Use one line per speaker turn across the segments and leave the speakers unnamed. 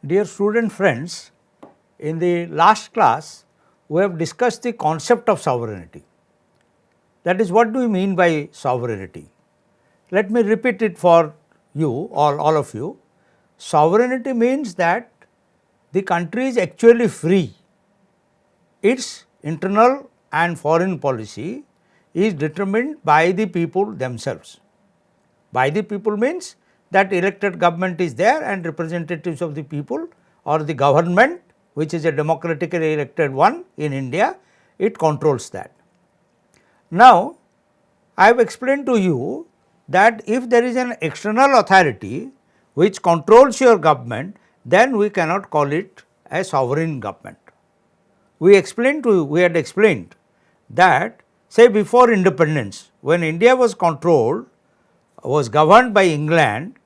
Dear student friends, in the last class we have discussed the concept of sovereignty. That is, what do we mean by sovereignty? Let me repeat it for you, all of you. Sovereignty means that the country is actually free. Its internal and foreign policy is determined by the people themselves. By the people means that elected government is there and representatives of the people, or the government, which is a democratically elected one in India, it controls that. Now, I have explained to you that if there is an external authority which controls your government, then we cannot call it a sovereign government. We had explained that, say, before independence, when India was governed by England,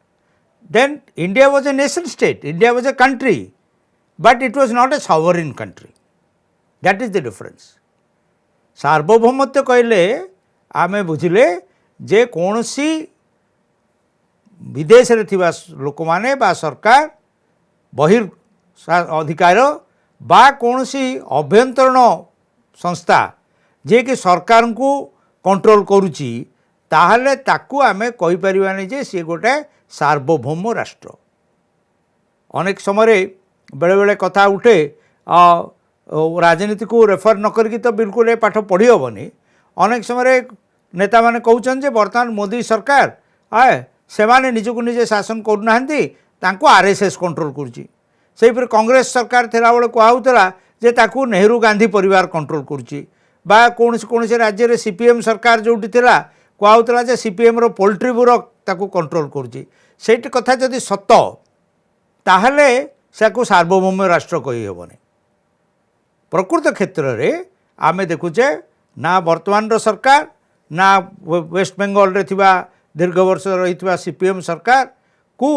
then India was a nation state, India was a country, but it was not a sovereign country. That is the difference. सार्वभौमत्व कहले आमे बुझिले जे कोनसी विदेश रे थिबा लोक माने बा सरकार बहिर अधिकार बा कोनसी अभ्यंतरण संस्था जे कि सरकार को कंट्रोल करूची, ताहले ताकू आमे कहि परिबानी जे से गोटे सार्वभौम राष्ट्र. अनेक समय बेले बेले कथा उठे राजनीति को रेफर न करके तो बिल्कुल ये पाठ पढ़ी हेनी. अनेक समय नेता माने कहउछन जे वर्तमान मोदी सरकार से माने निजको निजे शासन करूनाहांती, तांको आरएसएस कंट्रोल करूची. सेही पर कांग्रेस सरकार थिला बेले कहउतला जे ताकू नेहरू गांधी परिवार कंट्रोल करूची, बा कोनसे राज्य रे सीपीएम सरकार जोटी थिला कहउतला जे सीपीएम रो पोल्ट्री ब्यूरो ताकू कंट्रोल करूची. सेठी कथा जदि सत ताहले सेको सार्वभौम राष्ट्र कहि हेबनी. प्रकृत क्षेत्र में आमे देखुचे ना वर्तमान सरकार ना वेस्ट बेंगल रे थिबा दीर्घ वर्ष रही सीपीएम सरकार को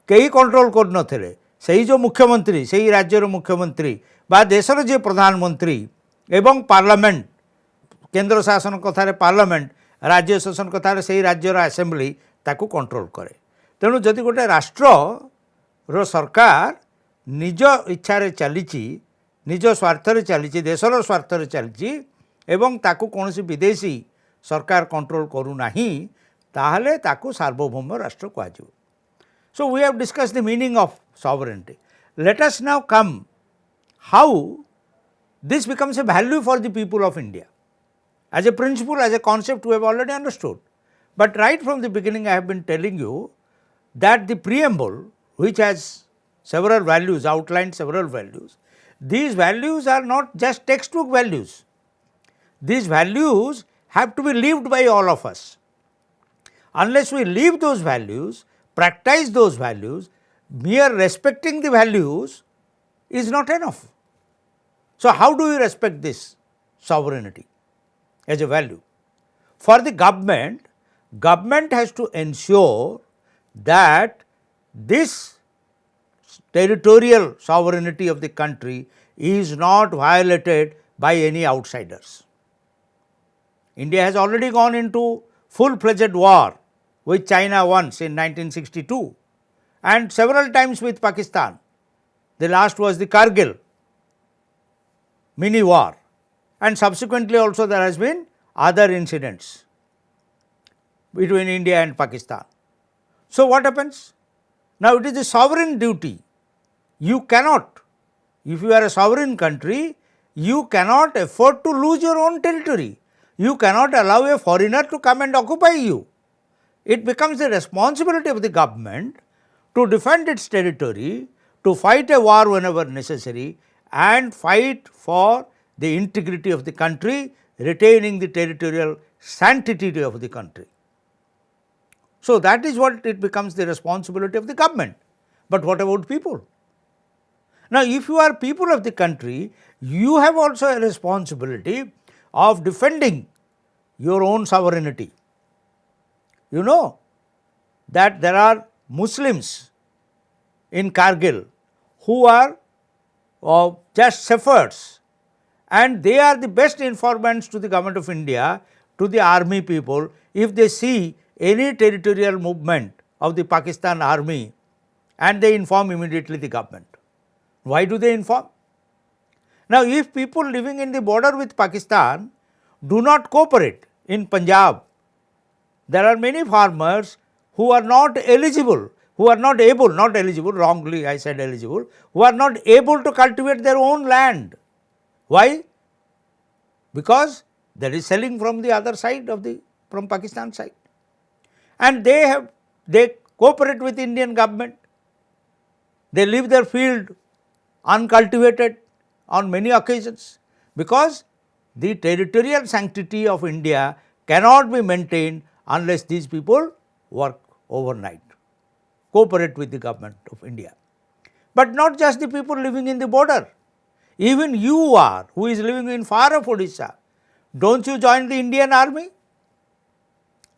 कई कंट्रोल कर नथिले. सही जो मुख्यमंत्री, सही राज्यर मुख्यमंत्री बा देशर जे प्रधानमंत्री एवं पार्लियामेंट, केंद्र शासन कथार पार्लियामेंट, राज्य शासन कथार सही राज्यर असेंबली ताकू कंट्रोल करे. तेणु जदि गोटे राष्ट्र रो सरकार निज इच्छा रे चलीची, निज स्वार्थरे चलीची, देशर स्वार्थरे चलीची एवं ताकू कौनसी विदेशी सरकार कंट्रोल करू नाही, ताहले ताकू सार्वभौम राष्ट्र कहजिवो. So we have discussed the meaning of sovereignty. Let us now come how this becomes a value for the people of India. As a principle, as a concept, we have already understood. But right from the beginning I have been telling you that the preamble, which has several values, outlined several values, these values are not just textbook values. These values have to be lived by all of us. Unless we live those values, practice those values, mere respecting the values is not enough. So, how do we respect this sovereignty as a value? For the government has to ensure that this territorial sovereignty of the country is not violated by any outsiders. India has already gone into full-fledged war with China once in 1962 and several times with Pakistan. The last was the Kargil mini war, and subsequently also there has been other incidents between India and Pakistan. So, what happens? Now, it is a sovereign duty. You cannot, if you are a sovereign country, you cannot afford to lose your own territory. You cannot allow a foreigner to come and occupy you. It becomes the responsibility of the government to defend its territory, to fight a war whenever necessary, and fight for the integrity of the country, retaining the territorial sanctity of the country. So, that is what it becomes the responsibility of the government. But what about people? Now, if you are people of the country, you have also a responsibility of defending your own sovereignty. You know that there are Muslims in Kargil who are just shepherds, and they are the best informants to the government of India, to the army people, if they see any territorial movement of the Pakistan army, and they inform immediately the government. Why do they inform? Now, if people living in the border with Pakistan do not cooperate in Punjab, there are many farmers who are not eligible, who are not able, not eligible, wrongly I said eligible, who are not able to cultivate their own land. Why? Because that is selling from the other side of the, from Pakistan side, and they cooperate with Indian government. They leave their field uncultivated on many occasions, because the territorial sanctity of India cannot be maintained unless these people work overnight, cooperate with the government of India. But not just the people living in the border, even you are, who is living in far off Odisha, don't you join the Indian army?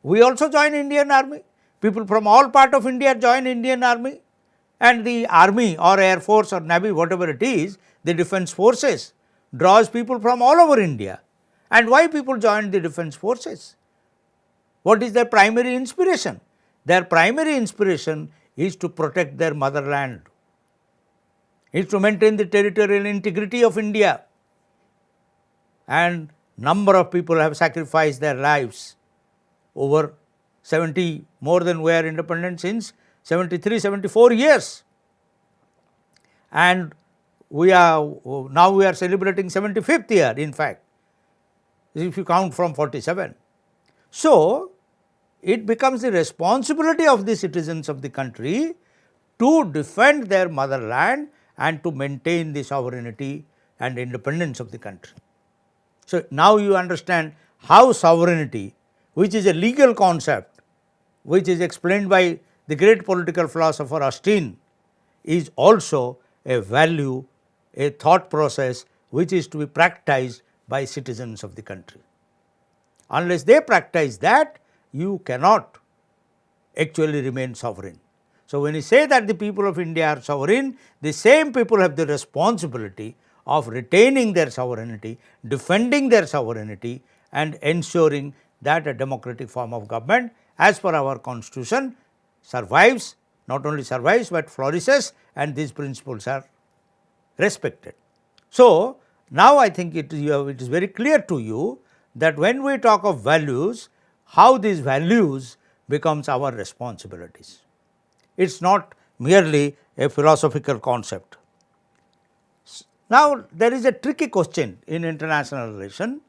We also join Indian army. People from all part of India join Indian army, and the army or air force or navy, whatever it is, the defense forces draws people from all over India. And why people join the defense forces? What is their primary inspiration? Their primary inspiration is to protect their motherland, is to maintain the territorial integrity of India, and number of people have sacrificed their lives over 70, more than we are independent since 73, 74 years, and we are now we are celebrating 75th year, in fact, if you count from 47. So, it becomes the responsibility of the citizens of the country to defend their motherland and to maintain the sovereignty and independence of the country. So, now you understand how sovereignty, which is a legal concept, which is explained by the great political philosopher Austin, is also a value, a thought process which is to be practiced by citizens of the country. Unless they practice that, you cannot actually remain sovereign. So, when you say that the people of India are sovereign, the same people have the responsibility of retaining their sovereignty, defending their sovereignty, and ensuring that a democratic form of government, as per our constitution, survives, not only survives but flourishes, and these principles are respected. So, now I think it is very clear to you that when we talk of values, how these values becomes our responsibilities. It is not merely a philosophical concept. Now, there is a tricky question in international relation.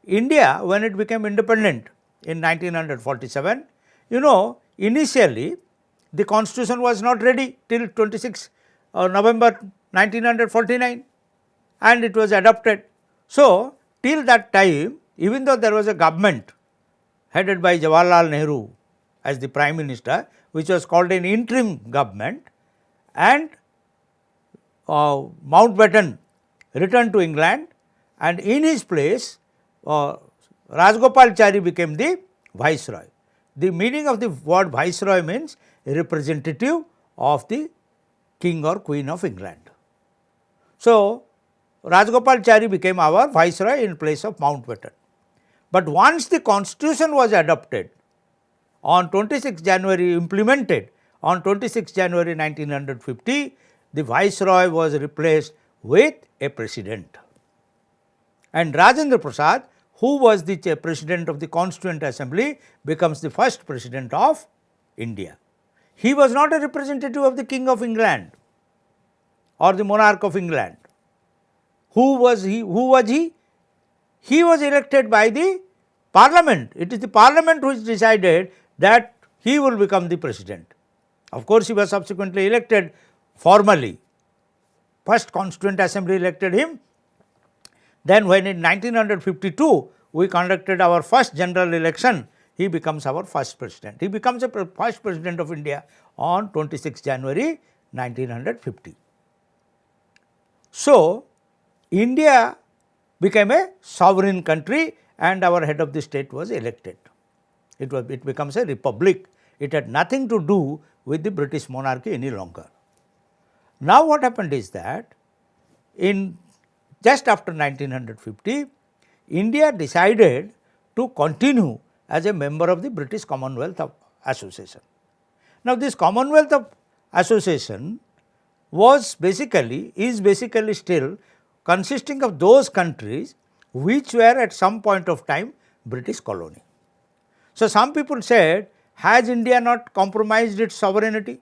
India, when it became independent in 1947, initially the constitution was not ready till 26 November 1949, and it was adopted. So, till that time, even though there was a government headed by Jawaharlal Nehru as the Prime Minister, which was called an interim government, and Mountbatten returned to England, and in his place Rajagopalachari became the Viceroy. The meaning of the word Viceroy means representative of the King or Queen of England. So, Rajagopalachari became our Viceroy in place of Mountbatten. But once the constitution was adopted on 26 January, implemented on 26 January 1950, the Viceroy was replaced with a President. And Rajendra Prasad, who was the President of the Constituent Assembly, becomes the first President of India. He was not a representative of the King of England or the Monarch of England. Who was he? He was elected by the Parliament. It is the Parliament which decided that he will become the President. Of course, he was subsequently elected formally. First Constituent Assembly elected him. Then when in 1952 we conducted our first general election, he becomes our first President. He becomes the first President of India on 26 January 1950. So, India became a sovereign country and our head of the state was elected. It becomes a republic. It had nothing to do with the British monarchy any longer. Now, what happened is that in just after 1950, India decided to continue as a member of the British Commonwealth Association. Now, this Commonwealth Association is basically still consisting of those countries which were at some point of time British colony. So, some people said, has India not compromised its sovereignty?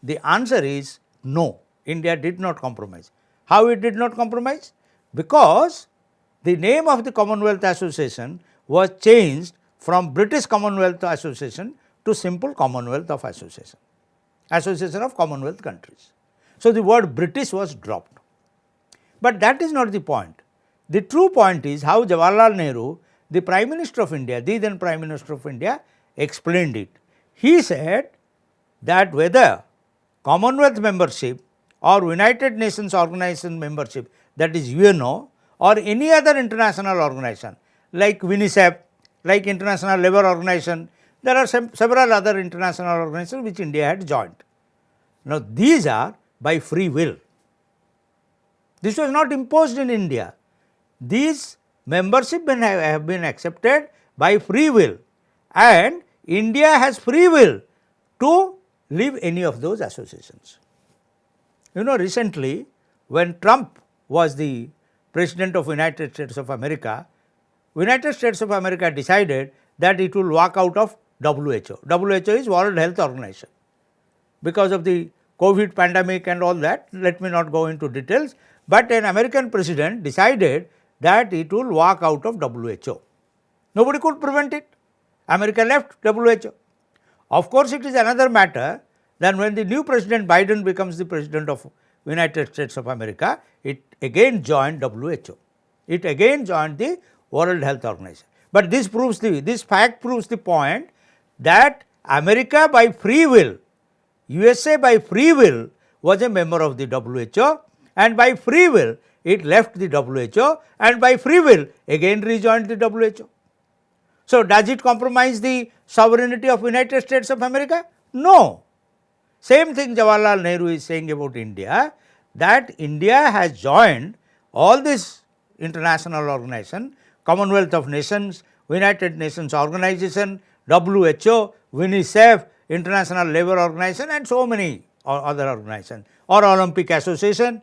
The answer is no, India did not compromise. How it did not compromise? Because the name of the Commonwealth Association was changed from British Commonwealth Association to simple Commonwealth of Association, Association of Commonwealth Countries. So, the word British was dropped. But that is not the point. The true point is how Jawaharlal Nehru, the Prime Minister of India, the then Prime Minister of India, explained it. He said that whether Commonwealth membership or United Nations organization membership, that is UNO, or any other international organization like UNICEF, like International Labour Organization, there are several other international organizations which India had joined. Now, these are by free will. This was not imposed in India. These membership have been accepted by free will, and India has free will to leave any of those associations. You know, recently when Trump was the President of United States of America, United States of America decided that it will walk out of WHO. WHO is World Health Organization. Because of the COVID pandemic and all that, let me not go into details, but an American president decided that it will walk out of WHO. Nobody could prevent it. America left WHO. Of course, it is another matter that when the new President Biden becomes the President of United States of America, it again joined WHO. It again joined the World Health Organization. But this fact proves the point that America by free will, USA by free will was a member of the WHO, and by free will it left the WHO, and by free will again rejoined the WHO. So, does it compromise the sovereignty of United States of America? No. Same thing Jawaharlal Nehru is saying about India, that India has joined all these international organizations, Commonwealth of Nations, United Nations Organization, WHO, UNICEF, International Labour Organization, and so many other organizations, or Olympic Association,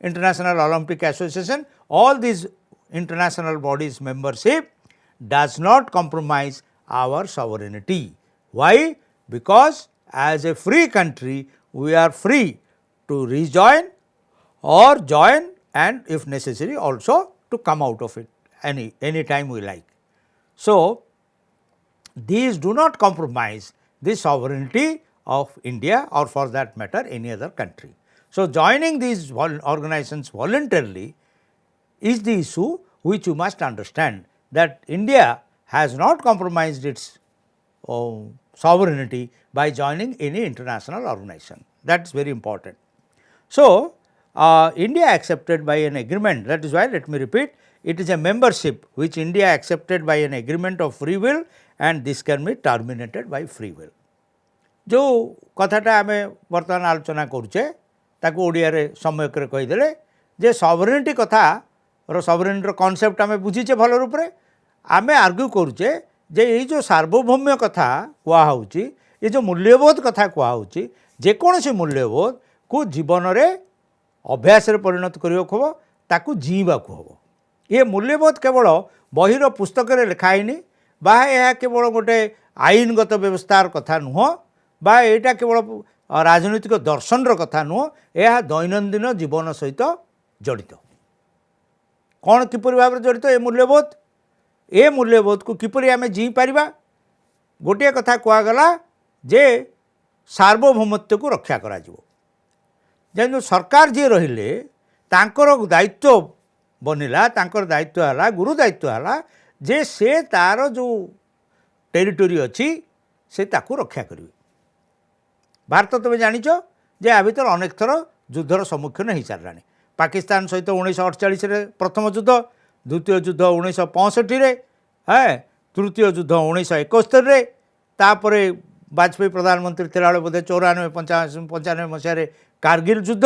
International Olympic Association. All these international bodies membership does not compromise our sovereignty. Why? Because as a free country, we are free to rejoin or join, and if necessary also to come out of it any time we like. So, these do not compromise the sovereignty of India, or for that matter any other country. So, joining these organizations voluntarily is the issue which you must understand, that India has not compromised its sovereignty by joining any international organization. That is very important. So, India accepted by an agreement, that is why let me repeat, it is a membership which India accepted by an agreement of free will, and this can be terminated by free will. जो कथाटा आमे वर्तमान आलोचना करुचे ताको ओडिया रे सम्यक रे कहिदेले जे sovereignty कथा रो सॉवरेनिटी रो कांसेप्ट आमे बुझीचे भल रूप रे आमे आर्ग्यू करुचे जे ए जो सार्वभौम्य कथा कुआ होउची, ये जो मूल्यबोध कथा कुआ होउची, जे कोनोसी मूल्यबोध को जीवन रे अभ्यास रे परिणत करियो हबो, ताकू जीवा को हबो। ये मूल्यबोध केवल बहिर पुस्तक रे लिखाइनी बा यह केवल गोटे आईनगत व्यवस्थार कथा नुह बा एटा केवल राजनीतिक दर्शन कथा नुह, यह दैनंदिन जीवन सहित जड़ित। कौन किपर भाव में जड़ित ए मूल्यबोध को किपर आम जी पारिबा? गोटे कथा कहगला जे सार्वभौमत्व को रक्षा करा जिवो। जेनु सरकार जी रहिले तांकर दायित्व बनिला, तांकर दायित्व हला, गुरु दायित्व हला जे से तार जो टेरिटोरी अच्छी से ताकू रक्षा करिवे। भारत तुम जानिच जे आ भीतर अनेक थर युद्धर सम्मुखीन हो साराणी। पाकिस्तान सहित 1948 रे प्रथम युद्ध, द्वितीय युद्ध 1965 रे, तृतीय युद्ध 1971 रे, तापरे वाजपेयी प्रधानमंत्री थिला बेले बोधे 94-95 मसीह कारगिल युद्ध,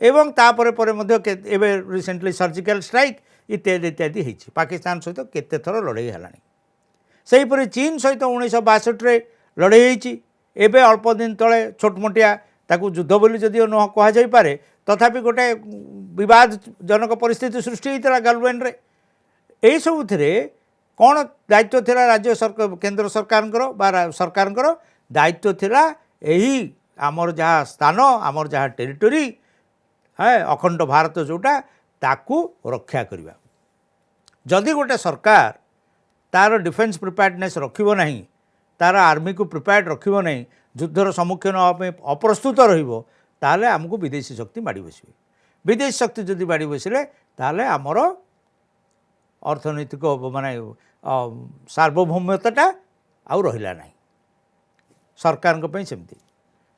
एवं तापरे परे मध्य एबे रिसेंटली सर्जिकल स्ट्राइक इत्यादि इत्यादि होती। पाकिस्तान सहित केते थर लड़ाई है। सेहीपरि चीन सहित 1962 रे लड़ाई होती। एबे अल्प दिन तले छोटमोटिया ताकू युद्ध बोली जदिओ न कहुपे तथापि गोटे विवादजनक परिस्थिति सृष्टि होता गालवेन रे यही सब कौन दायित्व थिला राज्य सरकार केंद्र सरकार सरकार दायित्व थिला यही आमर जहाँ स्थान आमर जहाँ टेरिटोरी है अखंड भारत जोटा ताकू रक्षा करवा जदि गोटे सरकार तार डिफेन्स प्रिपेयर्डनेस रखिबो नहीं तार आर्मी को प्रिपेयर्ड रखिबो नहीं युद्धर सम्मुखीन होगा अप्रस्तुत रहिबो ताले आमको विदेशी शक्ति माड़ी बसिबे विदेशी शक्ति जदि माड़ी बसिले ताले आमर अर्थनैतिक माने सार्वभौमताटा आउ रहिला नहीं सरकार सेमती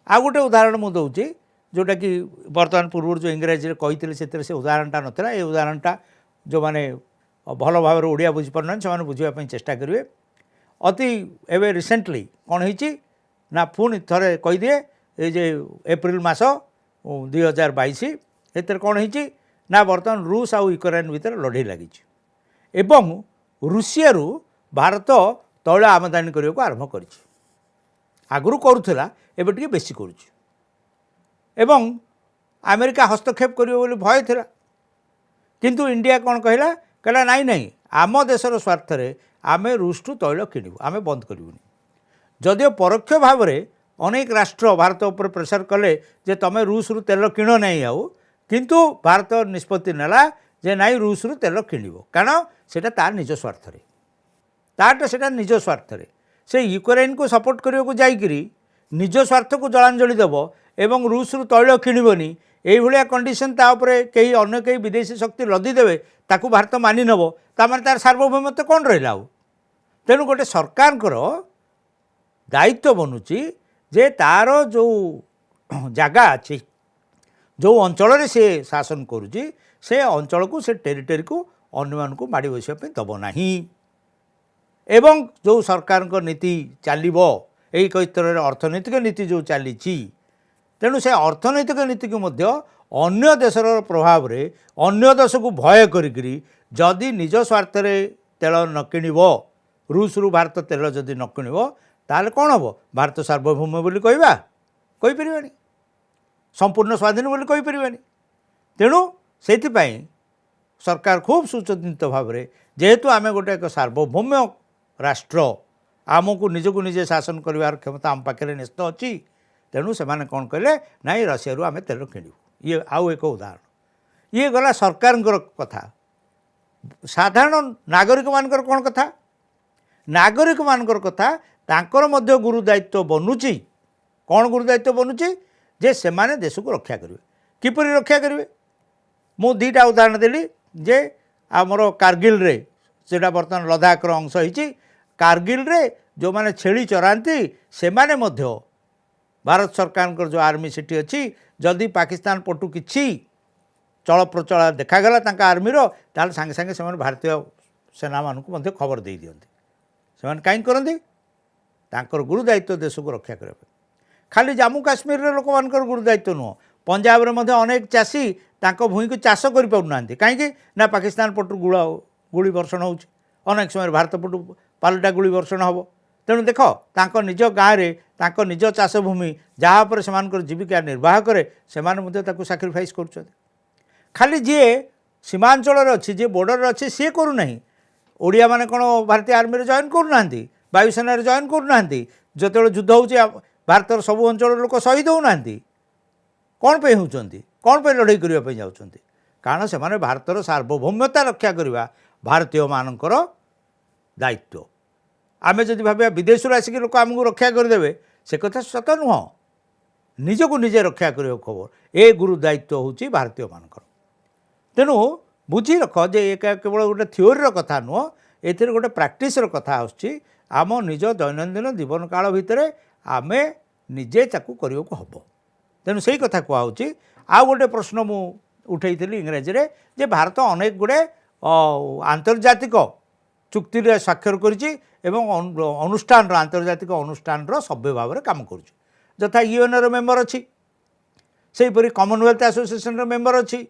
आ गोटे उदाहरण मुझे दूसरी जोटा कि बर्तमान पूर्व जो इंग्राजी में कही से उदाहरणटा नाला ये उदाहरणटा जो मैंने भल भाव ओडिया बुझीपार से बुझापी चेष्टा करेंगे अति एवं रिसेंटली कौन होती ना पुणी थे कहीदिए ये एप्रिल मास 2022 एतर कौन होती ना बर्तमान रूस आउ यूक्रेन भितर लड़े लगी एवं रूसिया भारत तैल आमदानी करने को आरंभ कर आगुरी करूला एवं टे बेसी करुच्ची एवं अमेरिका हस्तक्षेप करियो बोली भय थिला किंतु इंडिया कौन कहला कहला नहीं नहीं आम देशर स्वार्थ में आम रूस टू तैल किणु आम बंद करूनी जदिओ परोक्ष भाव में अनेक राष्ट्र भारत उपर प्रेसर कले जे तमें रूस रु तेल किण नहीं आउ किंतु भारत निष्पत्ति नेला जे नाई रूस रु तेल किणव कारण सेटा तार निज स्वार्थ में ताटा सेटा निज स्वार्थ में से यूक्रेन को सपोर्ट करने को जाइकरी निज स्वार्थ को जलांजलि देव एवं रूस रु तैल किणवनी ये कंडीशन तापर कई अन्य कई विदेशी शक्ति लदीदेवे ताकू भारत मानि नब तार तार सार्वभौमत्व कौन रहा तेणु गोटे सरकार दायित्व बनूची जे तार जो जगह अच्छी जो अंचल से शासन करुच्ची से अंचल को से टेरिटरी को अन्य मानक माड़ी बसवाई दब नहीं एवं जो सरकार नीति चलो यही स्तर अर्थनैतिक नीति जो चली तेणु से अर्थनैतिक नीति को मध्य अन्य देशर प्रभाव रे अन्य देश को भय करी जदि निज स्वार्थ तेल न किणव रूस रु भारत तेल जदि न किणव ताल कौन हम भारत सार्वभौम बोली कहीपर संपूर्ण स्वाधीन बोली कहीपर तेणु से सरकार खूब सुचिंतित भाव में जेहेतु आम गोटे एक सार्वभौम राष्ट्र आमको निजक निजे शासन कर क्षमता आम पाखे निश्चित अच्छी तेणु से कौन कहले नाई रशिया आम तेल किणु ये आउ एक उदाहरण ये गला सरकार कथा साधारण नागरिक मानकर कौन कथा नागरिक मानकर कथा तांकर मध्य गुरु दायित्व बनूची कौन गुरु दायित्व बनूची जे से माने देश को रक्षा करेंगे किपरि रक्षा करेंगे मु दीटा उदाहरण देली जे आमर कारगिल रे सेटा बर्तमान लद्दाख अंश होती कारगिल रे जो माने छेली चरांती से माने मध्य भारत सरकार जो आर्मी सिटी अच्छी जदि पाकिस्तान पटु किछि चल प्रचल देखागला आर्मीर ताल सांगे सांगे से भारतीय सेना मानक मध्य खबर दे दियंती से कहीं करती तांकर गुरु दायित्व देश को रक्षा करने खाली जम्मू काश्मीर रे लोक मानकर गुरु दायित्व नुह पंजाब रे मध्य अनेक चाषी तांको भूमि को चाष कर पाउनांती कहीं ना पाकिस्तान पटु गुली वर्षण हो अनेक समय भारत पटु पालटा गुली वर्षण हम तेणु देख तांको निज गाँव में निज चाष भूमि जहाँ पर से जीविका निर्वाह करे से साक्रिफाइस कर खाली जी सीमांचल अच्छी जी बॉर्डर अच्छी सी करूना ओडिया माने कौन भारतीय आर्मी जॉइन करूना वायुसेना जॉइन करूना जो युद्ध हो भारत सबू अंचल लोक शहीद होना कौन पे होती कौन पे लड़ाई करने जाऊँच कारण से भारतर सार्वभौमता रक्षा करवा भारतीय मानकर दायित्व आम जदि भाव विदेश आसिक लोक आमको रक्षा करदे से कथा सत नुह निजक निजे रक्षा कर खबर ए गुरु दायित्व हूँ भारतीय मानकर तेणु बुझी रख जे केवल गोटे थ्योरी कथा नुह ए गोटे प्राक्टिस कथा आम निज दैनंदिन जीवन काल भितर आम निजे ताकू करने को हम तेणु से कथा कहूँ आउ गोटे प्रश्न मु उठे इंग्राजी रे जे भारत अनेक गुड़े आंतर्जातिक चुक्ति स्वाक्षर करिछि एवं अनुष्ठान आंतर्जातिक अनुष्ठान सभ्य भाव में काम कर यथा यूएन रो मेम्बर अच्छी से कॉमनवेल्थ एसोसिएशन रो मेम्बर अच्छी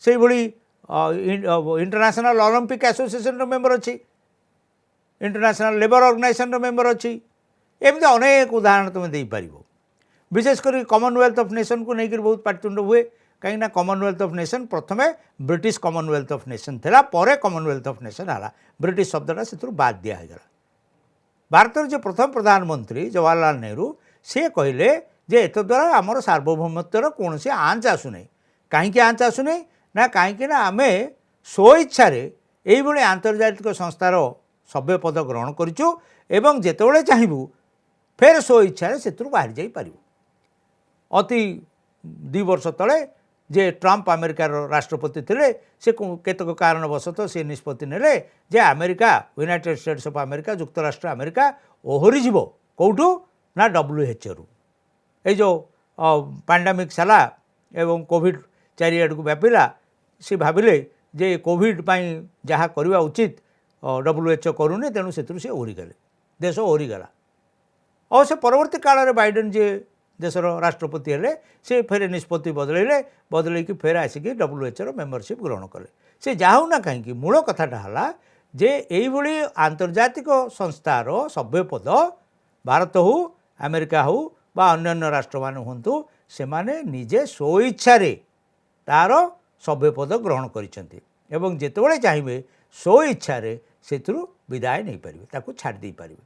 से भली इंटरनेशनल ओलंपिक एसोसिएशन रो मेम्बर अच्छी इंटरनेशनल लेबर ऑर्गेनाइजेशन रो मेम्बर अच्छी एमती अनेक उदाहरण तुम दे पार विशेषकर कॉमनवेल्थ ऑफ नेशन को लेकर बहुत पाटितुंड हुए कहीं कॉमनवेल्थ ऑफ नेशन प्रथम ब्रिटिश कॉमनवेल्थ ऑफ नेशन थिला परे कॉमनवेल्थ ऑफ नेशन है ब्रिटिश शब्दटा से बाद दिगला भारत जो प्रथम प्रधानमंत्री जवाहरलाल नेहरू सी कहले जे एत द्वारा आमर सार्वभौमत्वर कौन सी आंच आसुना कहीं आंच आसुना ना कहीं आम स्वेच्छा ये आंतर्जातिक संस्थार सभ्य पद ग्रहण करूँ एवं जितेबाला चाहबू फेर स्वेच्छा से बाहर जापर अति 2 वर्ष तले जे ट्रम्प अमेरिकार राष्ट्रपति थे से केतक कारणवशतः से निष्पत्ति नेले जे America United States of America युक्तराष्ट्र अमेरिका ओहरी जीव कौटू ना WHO ये जो पैंडेमिक साला एवं कोविड चारिआड़ को व्यापिला सी भाविले जे कोविड जहाँ करवा उचित WHO करूनी तेणु से ओहरीगले देश ओहरीगला और से परवर्ती काल में बाइडेन जे देशर राष्ट्रपति हेले से फेर निष्पत्ति बदल कि फेर आसिक WHO मेम्बरशिप ग्रहण कले से जाऊ ना कहीं मूल कथाटा है जे यही आंतर्जातिक संस्थार सभ्य पद भारत हो अमेरिका हो बा अन्य राष्ट्र मान हूँ से माने निजे स्वेच्छा तार सभ्य पद ग्रहण करिसेंती एवं जेतेबेले चाहिए स्वेच्छा से विदाय नहीं पारे ताकू छाड़ दे पारे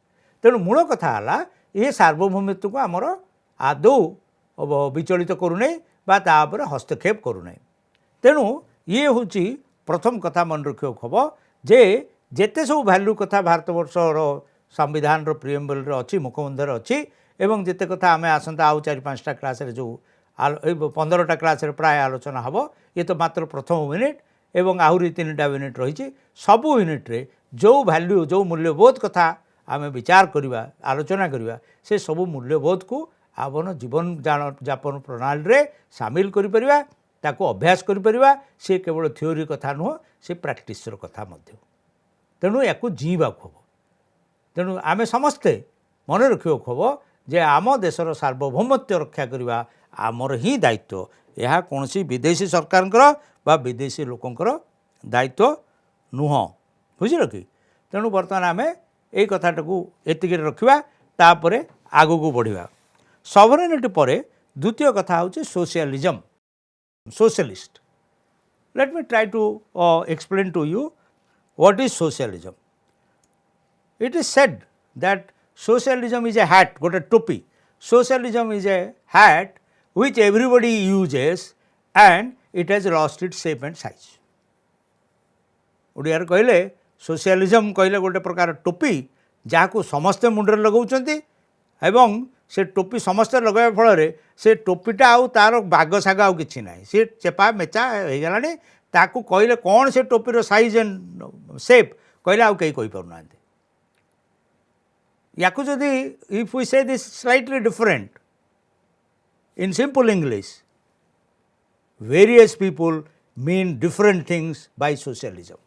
तेणु मूल कथा है ये सार्वभौमित्व को आमर आदौ विचलित करूना बापर हस्तक्षेप करूना तेणु ये हूँ प्रथम कथा मन रखियो खब जे जेते सब भैल्यू कथा भारतवर्षर संविधान प्रिएम्बल अच्छी मुखबंधर अच्छी एवं जिते कथा आम आसंता आउ 4-5टा क्लास जो 15टा क्लास प्राय आलोचना हम ये तो मात्र प्रथम यूनिट एवं आहरी 3टा यूनिट रही सबू यूनिट रे जो भैल्यू जो मूल्यबोध कथा आम विचार करवा आलोचना करवा से सबू मूल्यबोध को आवन जीवन जापन प्रणाली रे सामिल करिपरिबा ताको अभ्यास करिपरिबा से केवल थ्योरी कथा नुह से प्रैक्टिस कथा मध्य तेणु या जीवा खब तेणु आम समस्ते मन रखियो खब जे आम देशर सार्वभौमत्व रक्षा करवा आमर ही दायित्व यह कौन विदेशी सरकार बा विदेशी लोकंकर दायित्व नुह बुझल कि तेणु बर्तमान आम ये कथाटा को एतिक रखा तापर आगू को बढ़िया सॉवरेनिटी पर द्वितीय कथा हूँ socialism socialist let me try to explain to you what is socialism it is said that socialism is a hat गोटे टोपी socialism is a hat which everybody uses and it has lost its shape and size Odia कहले socialism कहले गोटे प्रकार टोपी जहाँ को समस्ते मुंडे लगाउछंती एवं से टोपी समस्ते लगाइबा फल से टोपीटा आउ तार बाग साग आउ किछि नाही से चेपा मेचा हो गलानी ताकू कहले कौन से टोपीर साइज एंड शेप कहले आउ कहीं कहि पारु नांती याकू जदि इफ वी से this slightly different in simple English, various people mean different things by socialism.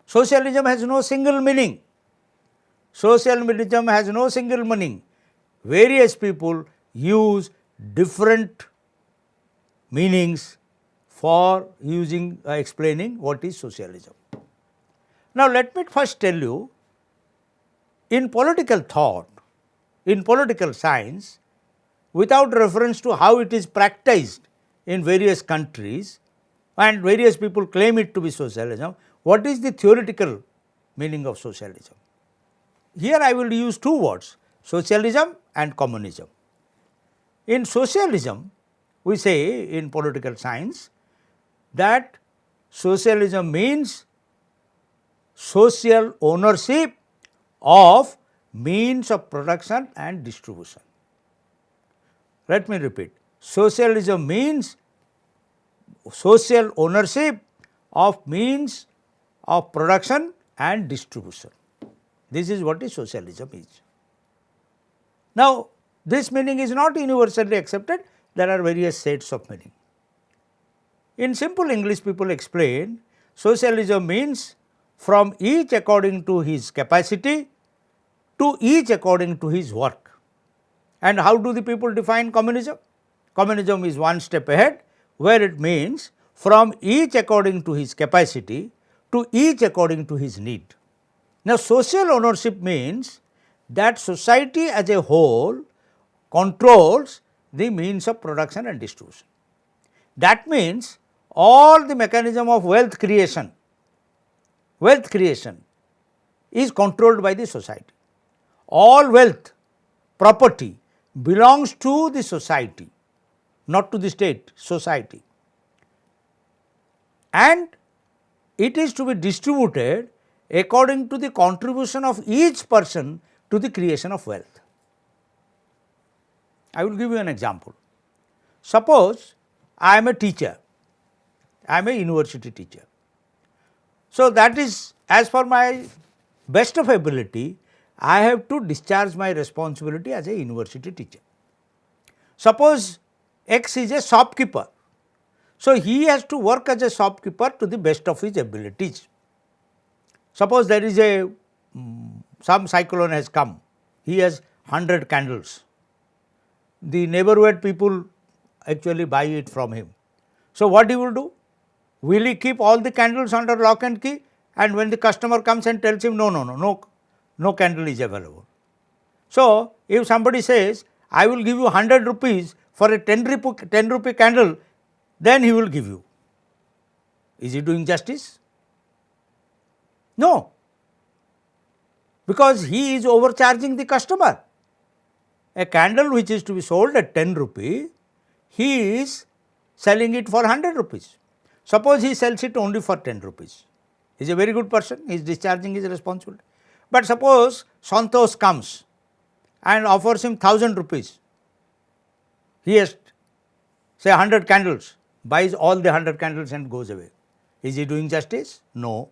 Socialism has no single meaning. Socialism has no single meaning. Various people use different meanings for using explaining what is socialism. Now let me first tell you, in political thought, in political science, without reference to how it is practiced in various countries and various people claim it to be socialism, what is the theoretical meaning of socialism? Here I will use two words, socialism and communism. In socialism, we say in political science that socialism means social ownership of means of production and distribution. Let me repeat, socialism means social ownership of means of production and distribution. This is what is socialism is. Now, this meaning is not universally accepted, there are various sets of meaning. In simple English, people explain socialism means from each according to his capacity to each according to his work. And how do the people define communism? Communism is one step ahead, where it means from each according to his capacity to each according to his need. Now, social ownership means that society as a whole controls the means of production and distribution. That means all the mechanism of wealth creation is controlled by the society. All wealth, property belongs to the society, not to the state, society. And it is to be distributed according to the contribution of each person to the creation of wealth. I will give you an example. Suppose I am a teacher, I am a university teacher. So, that is as per my best of ability, I have to discharge my responsibility as a university teacher. Suppose X is a shopkeeper. So, he has to work as a shopkeeper to the best of his abilities. Suppose there is a some cyclone has come, he has 100 candles. The neighborhood people actually buy it from him. So, what he will do? Will he keep all the candles under lock and key, and when the customer comes and tells him no candle is available. So, if somebody says I will give you 100 rupees for a 10 rupee candle, then he will give you. Is he doing justice? No, because he is overcharging the customer. A candle which is to be sold at 10 rupee, he is selling it for 100 rupees. Suppose he sells it only for 10 rupees. He is a very good person, he is discharging his responsibility. But suppose Santosh comes and offers him 1000 rupees. He has say 100 candles, buys all the 100 candles and goes away. Is he doing justice? No.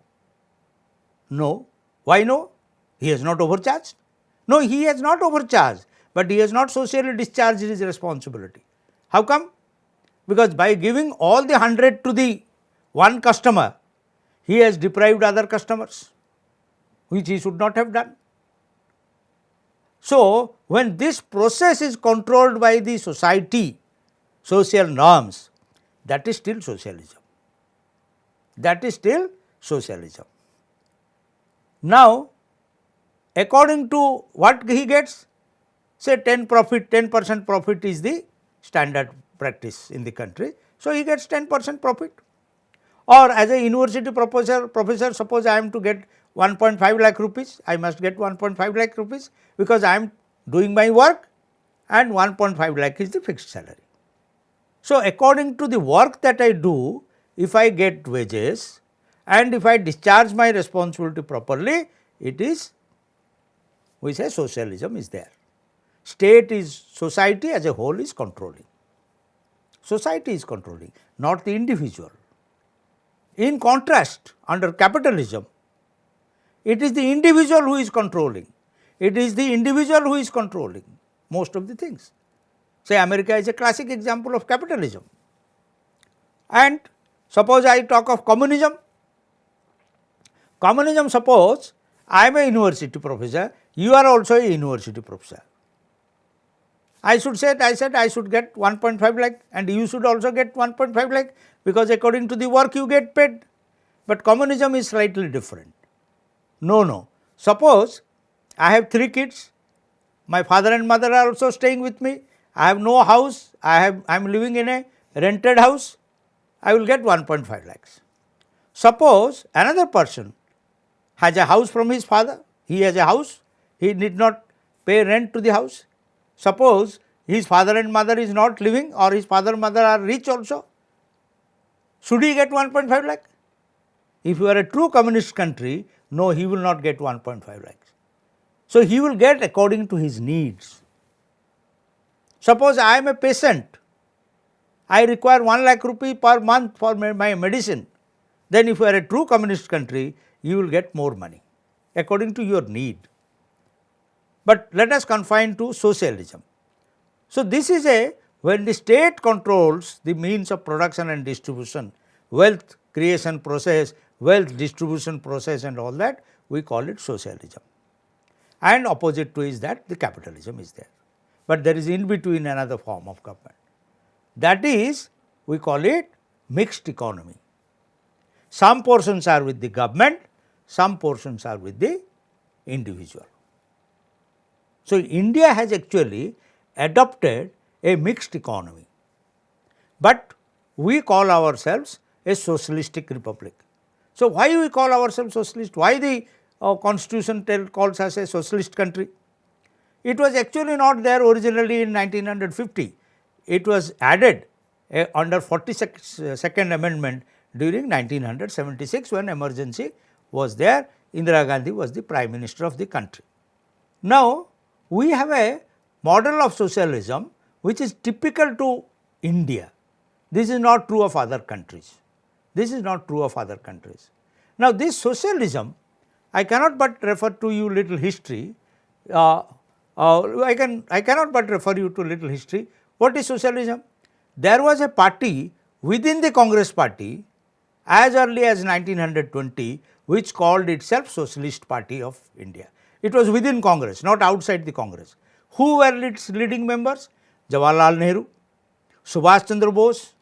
No. Why no? He has not overcharged. No, he has not overcharged, but he has not socially discharged his responsibility. How come? Because by giving all the 100 to the one customer, he has deprived other customers, which he should not have done. So, when this process is controlled by the society, social norms, that is still socialism. That is still socialism. Now, according to what he gets, say 10% profit is the standard practice in the country. So, he gets 10% profit. Or as a university professor, suppose I am to get 1.5 lakh rupees, I must get 1.5 lakh rupees because I am doing my work and 1.5 lakh is the fixed salary. So, according to the work that I do, if I get wages and if I discharge my responsibility properly, it is, we say socialism is there. State is, society as a whole is controlling. Society is controlling, not the individual. In contrast, under capitalism, it is the individual who is controlling. It is the individual who is controlling most of the things. Say America is a classic example of capitalism. And suppose I talk of communism. Communism, suppose I am a university professor, you are also a university professor. I should say, I should get 1.5 lakh and you should also get 1.5 lakh because according to the work you get paid. But communism is slightly different. No. Suppose I have 3 kids, my father and mother are also staying with me, I have no house, I am living in a rented house, I will get 1.5 lakhs. Suppose another person has a house from his father, he has a house, he need not pay rent to the house. Suppose his father and mother is not living or his father and mother are rich also, should he get 1.5 lakh? If you are a true communist country, no, he will not get 1.5 lakhs. So, he will get according to his needs. Suppose I am a patient, I require 1 lakh rupee per month for my medicine, then if you are a true communist country, you will get more money according to your need. But let us confine to socialism. So, this is when the state controls the means of production and distribution, wealth creation process, wealth distribution process and all that, we call it socialism. And opposite to is that the capitalism is there. But there is in between another form of government. That is, we call it mixed economy. Some portions are with the government, some portions are with the individual. So, India has actually adopted a mixed economy. But we call ourselves a socialistic republic. So, why we call ourselves socialist? Why the constitution calls us a socialist country? It was actually not there originally in 1950. It was added under 42nd Amendment during 1976 when emergency was there. Indira Gandhi was the Prime Minister of the country. Now, we have a model of socialism which is typical to India. This is not true of other countries. This is not true of other countries. Now, this socialism, I cannot but refer to you little history. I cannot but refer you to little history. What is socialism? There was a party within the Congress party as early as 1920 which called itself Socialist Party of India. It was within Congress, not outside the Congress. Who were its leading members? Jawaharlal Nehru, Subhash Chandra Bose,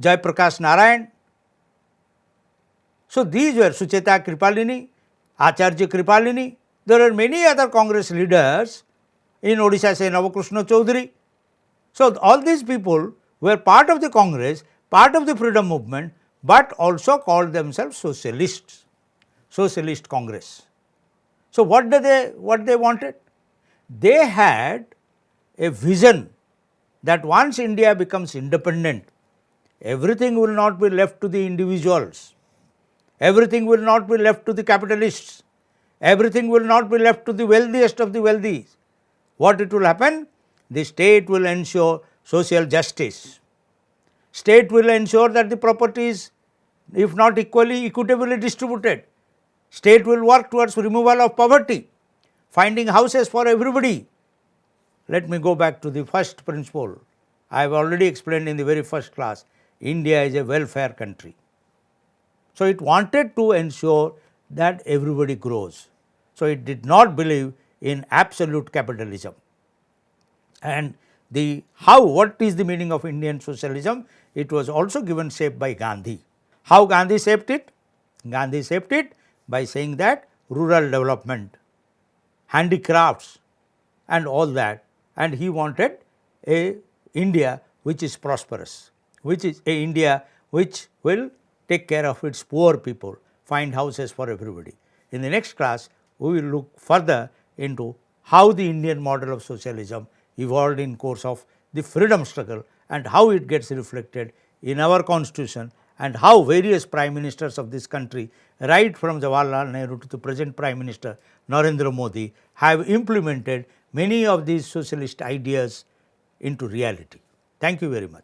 Jai Prakash Narayan. So, these were Sucheta Kripalini, Acharya Kripalini. There are many other Congress leaders in Odisha, say Navakrishna Chaudhary. So, all these people were part of the Congress, part of the freedom movement, but also called themselves socialists, Socialist Congress. So, what they wanted? They had a vision that once India becomes independent, everything will not be left to the individuals, everything will not be left to the capitalists, everything will not be left to the wealthiest of the wealthy. What it will happen? The state will ensure social justice. State will ensure that the property is, if not equally, equitably distributed. State will work towards removal of poverty, finding houses for everybody. Let me go back to the first principle. I have already explained in the very first class, India is a welfare country. So, it wanted to ensure that everybody grows. So, it did not believe in absolute capitalism. And what is the meaning of Indian socialism? It was also given shape by Gandhi. How Gandhi shaped it? Gandhi shaped it by saying that rural development, handicrafts and all that, and he wanted a India which is prosperous, which is a India which will take care of its poor people, find houses for everybody. In the next class, we will look further into how the Indian model of socialism evolved in course of the freedom struggle and how it gets reflected in our constitution and how various prime ministers of this country, right from Jawaharlal Nehru to the present Prime Minister Narendra Modi, have implemented many of these socialist ideas into reality. Thank you very much.